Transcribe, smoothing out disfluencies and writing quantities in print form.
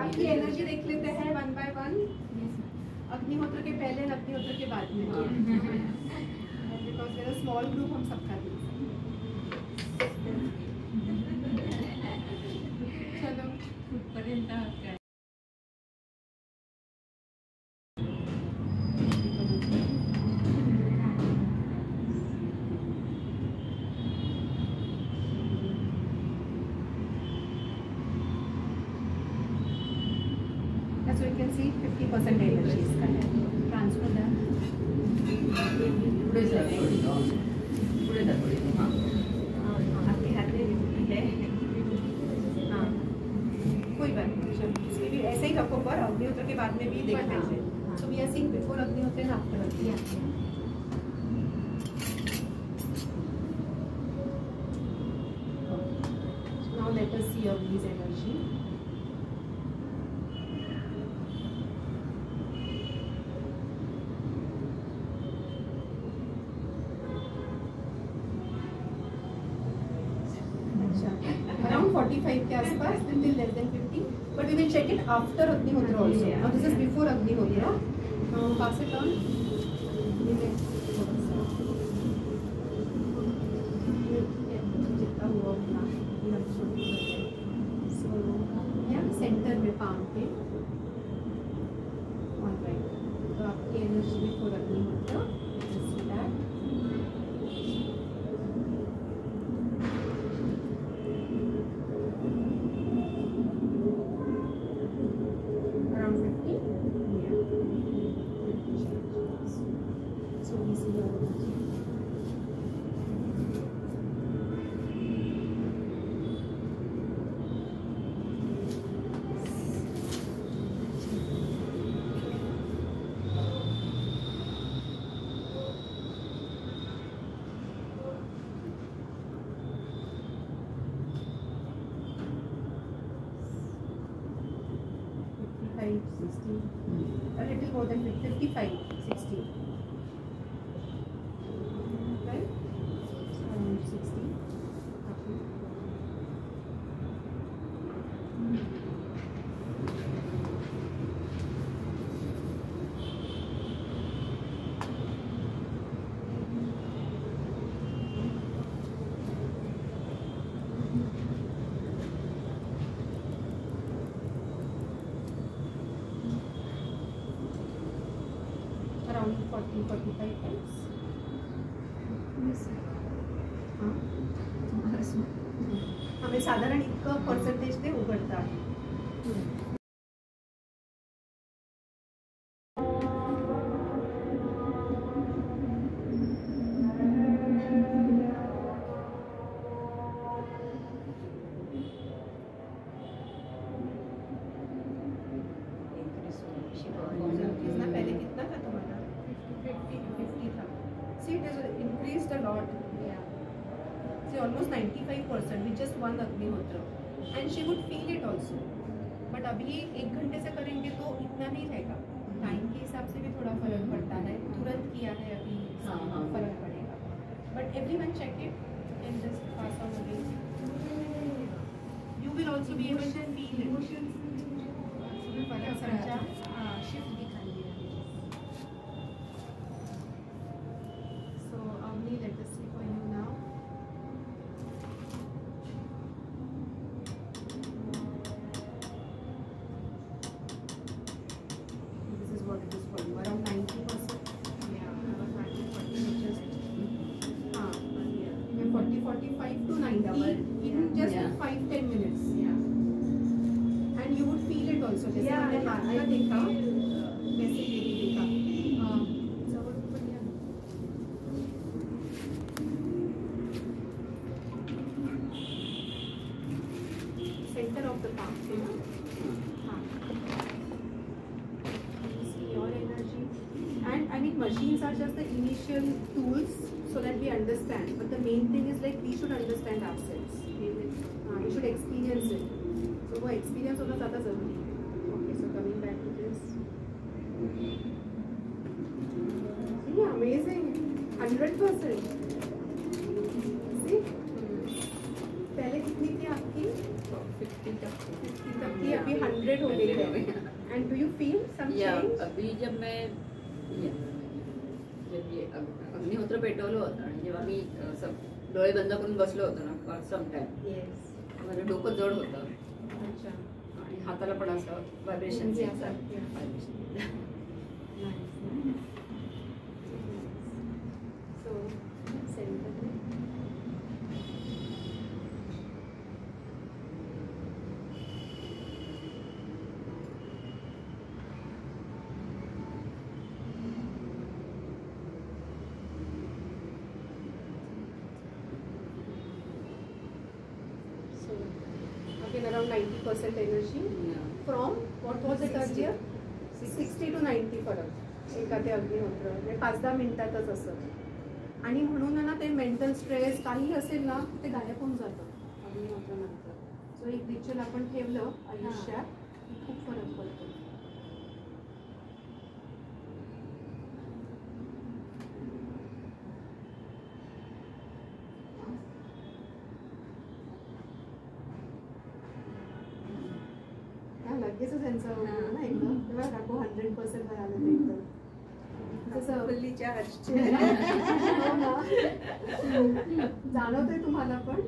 आपकी एनर्जी देख लेते हैं वन बाय वन। अग्निहोत्र के पहले, अग्निहोत्र के बाद में, बिकॉज मेरा स्मॉल ग्रुप हम सबका देख सकते हैं। चलो कुठपर्यंत so you can see 50% energy is connected. Transfer that. पुढे जा पुढे आपके हाथ में है। हाँ, कोई बात नहीं, इसमें भी ऐसे ही रखो पर अग्निहोत्र के बाद में भी देखते हैं। So we are seeing before अग्निहोत्र and after अग्निहोत्र। Now let us see of these energy. Around 45 के आसपास, till less than 50. But we will check it after Agnihotra also. Now this is before Agnihotra. Now pass it on. So yeah, center में palm पे. Alright. तो आपकी energy before Agnihotra. Just see that. A little more than 55, 60. Right? Around 60. Around 40-45 times. हमें साधारण इतकं percentage ते उघडतात. पहले कितना था तुम्हारा? 50 था. See, it has increased a lot. Yeah. See, almost 95% with just one Agnihotra, and she would feel it also. But अभी 1 घंटे से करेंगे तो इतना नहीं रहेगा. टाइम के हिसाब से भी थोड़ा फर्क पड़ता है. तुरंत किया है अभी फर्क पड़ेगा. But everyone check it and just pass on again. You will also be able to feel emotions. फर्क समझा? शिफ्ट दिखाई दे रहा है. So Avni, let us see for you now. This is what it is for you. Around 90%. Yeah, around 90%. Just 40-45 to 90 in just 5-10 minutes. Yeah. And you would feel it also. जैसे मैंने हाथ का देखा, वैसे ये भी देखा. Center of the palm, you know. See your energy. And I mean, machines are just the initial tools so that we understand. But the main thing is like we should understand ourselves. You should experience it. So वो experience होना ज़्यादा ज़रूरी है. Okay, so coming back to this. See, amazing. 100%. See? पहले कितनी थी आपकी? 50 तक थी. अभी 100 हो गई है. And do you feel some change? अभी जब मैं जब ये अग्निहोत्र पेटवलं होतं आणि जेव्हा मी असं डोळे बंद करून बसलो होतो ना फॉर सम टाइम, Yes. माझं डोकं जड होतं अच्छा. आणि हाताला पण असं vibration Nice. So, center. So, again around 90% energy from what was it earlier? 60 to 90 फरक एका ते अग्निहोत्र म्हणजे 5-10 मिनिटातच असं. आणि म्हणून ना ते मेंटल स्ट्रेस काही असेल ना ते गायब होऊन जातं अग्निहोत्रानंतर. सो एक रिच्युअल आपण ठेवलं आयुष्यात की खूप फरक पडतो. लगेचच त्यांचं ना एकदम तेव्हा दाखव 100% आलं ते एकदम तसं फुल्ली चार्ज. हो ना. जाणवतंय तुम्हाला पण